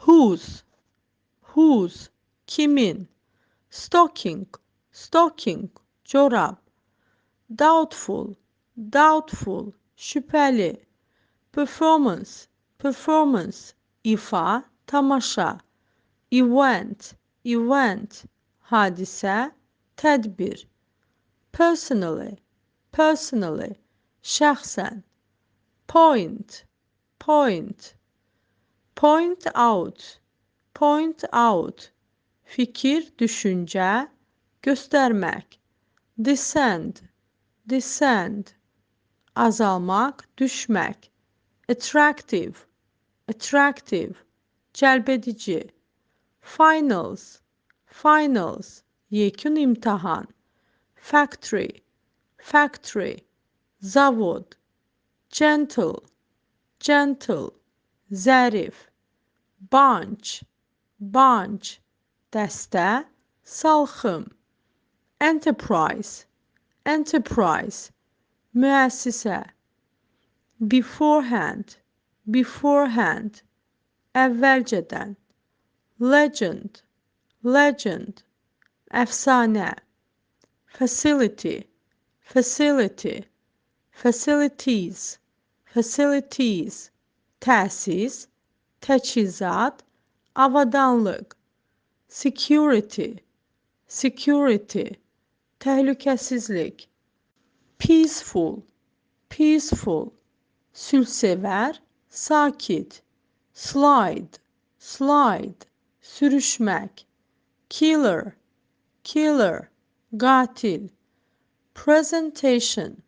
Whose, whose, kimin. Stocking, stocking, çorap. Doubtful, doubtful, şüpheli. Performance, performance, ifa, tamaşa. Event, event, hadise, tədbir. Personally, personally, şəxsən. Point, point, point out, point out, fikir, düşüncə, göstərmək. Descend, descend, azalmaq, düşmək. Attractive, attractive, cəlbedici. Finals, finals, yekun imtahan. Factory, factory, zavod. Gentle, gentle, zərif. Bunch, bunch, dəstə, salxım. Enterprise, enterprise, müəssisə. Beforehand, beforehand, əvvəlcədən. Legend, legend, əfsanə. Facility, facility, facilities, facilities, təsis, təchizat, avadanlıq. Security, security, təhlükəsizlik. Peaceful, peaceful, sülhsevər, sakit. Slide, slide, sürüşmək. Killer, killer, qatil. Presentation,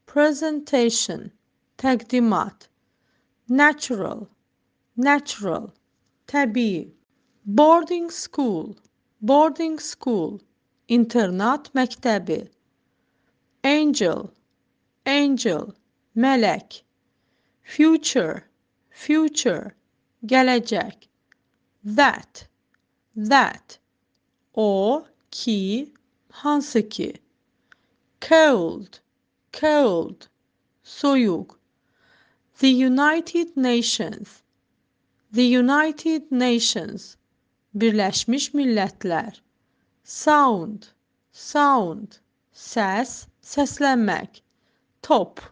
presentation, təqdimat. Natural, natural, təbii. Boarding school, boarding school, internat məktəbi. Angel, angel, mələk. Future, future, gələcək. That, that, o, ki, hansı ki. Cold, cold, soyuq. The United Nations, the United Nations, Birləşmiş Millətlər. Sound, sound, səs, səslənmək. Top,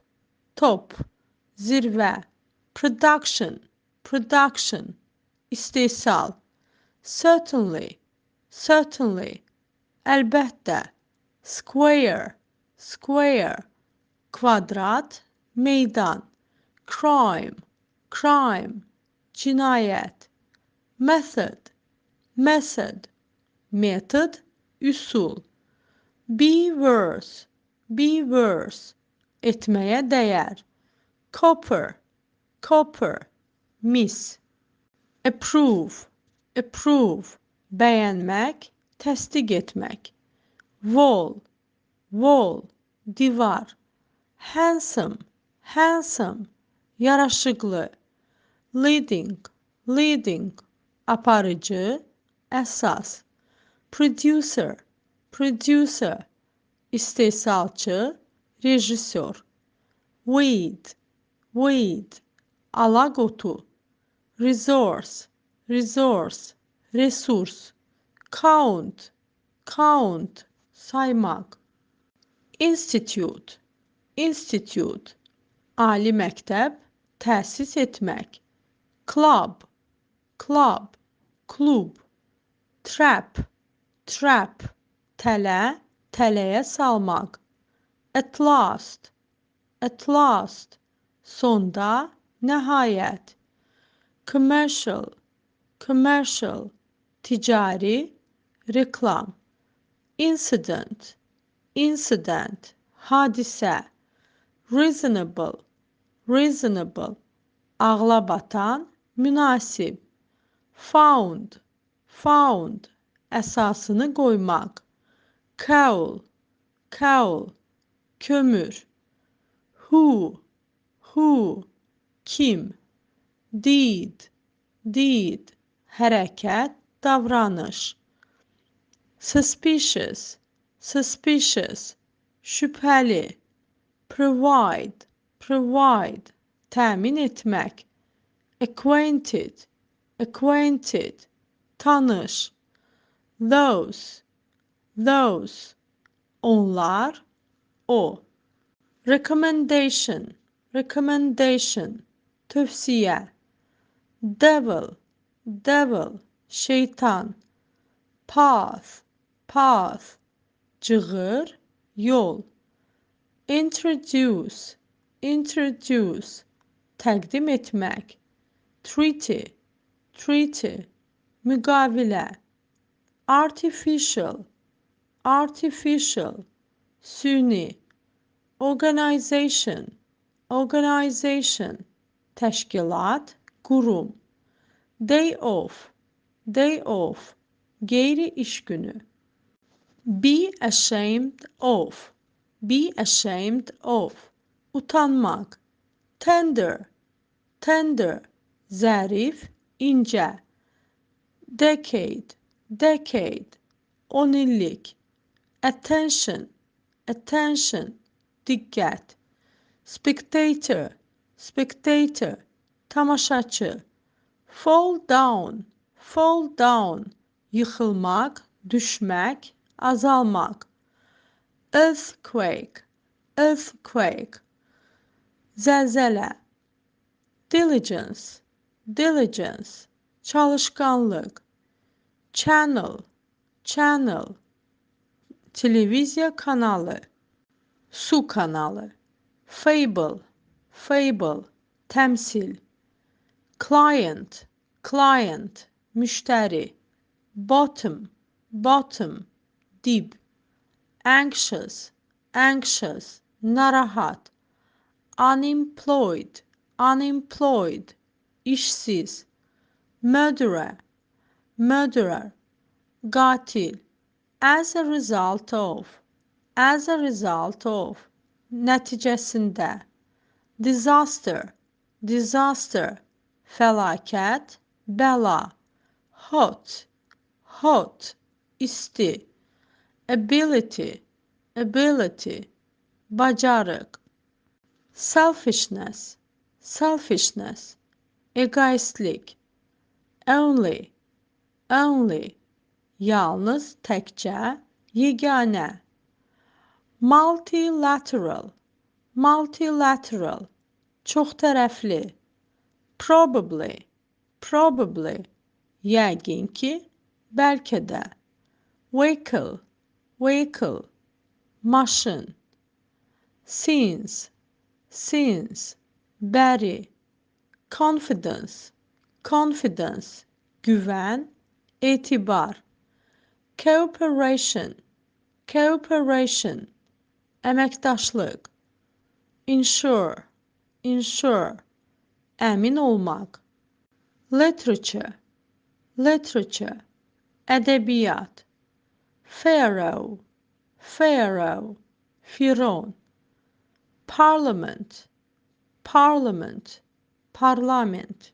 top, zirvə. Production, production, istehsal. Certainly, certainly, əlbəttə. Square, square, kvadrat, meydan. Crime, crime, cinayət. Method, method, metod, üsul. Be worse, be worse, etməyə dəyər. Copper, copper, mis. Approve, approve, bəyənmək, təsdiq etmək. Wall, wall, divar. Handsome, handsome, yaraşıqlı. Leading, leading, aparıcı, əsas. Producer, producer, istehsalçı, rejissor. Weed, weed, alaq otu. Resource, resource, resurs. Count, count, saymaq. Institute, institute, ali məktəb, təsis etmək. Club, club, klub. Trap, trap, tələ, tələyə salmaq. At last, sonda, nəhayət. Commercial, commercial, ticari, reklam. Incident, incident, hadisə. Reasonable, reasonable, ağla batan, münasib. Found, found, əsasını qoymaq. Coal, coal, kömür. Who, kim. Deed, deed, hərəkət, davranış. Suspicious, suspicious, şübhəli. Provide, provide, təmin etmək. Acquainted, acquainted, tanış. Those, onlar, o. Recommendation, tövsiye. Devil, şeytan. Path, cığır, yol. Introduce, təqdim etmək. Treaty, müqavilə. Artificial, süni. Organization, təşkilat, qurum. Day off, qeyri-iş günü. Be ashamed of, utanmaq. Tender, zərif, incə. Decade, 10 illik. Attention, diqqət. Spectator, tamaşaçı. Fall down, yıxılmaq, düşmək, azalmaq. Earthquake, zəlzələ. Diligence, çalışqanlıq. Channel, televiziya kanalı. Su kanalı. Fable, təmsil. Client, müştəri. Bottom, dib. Anxious, narahat. Unemployed, işsiz. Murderer, qatil. As a result of, nəticəsində. Disaster, fəlakət, bəla. Hot, isti. Ability, bacarıq. Selfishness, egoistlik. Only, yalnız, təkcə, yeganə. Multilateral, çoxtərəfli. Probably, yəqin ki, bəlkə də. Vehicle, maşın. Since, bəri. Confidence, güvən, etibar. Cooperation, əməkdaşlıq. Insure, əmin olmaq. Literature, ədəbiyyat. Pharaoh, Firon. Parliament, parlament.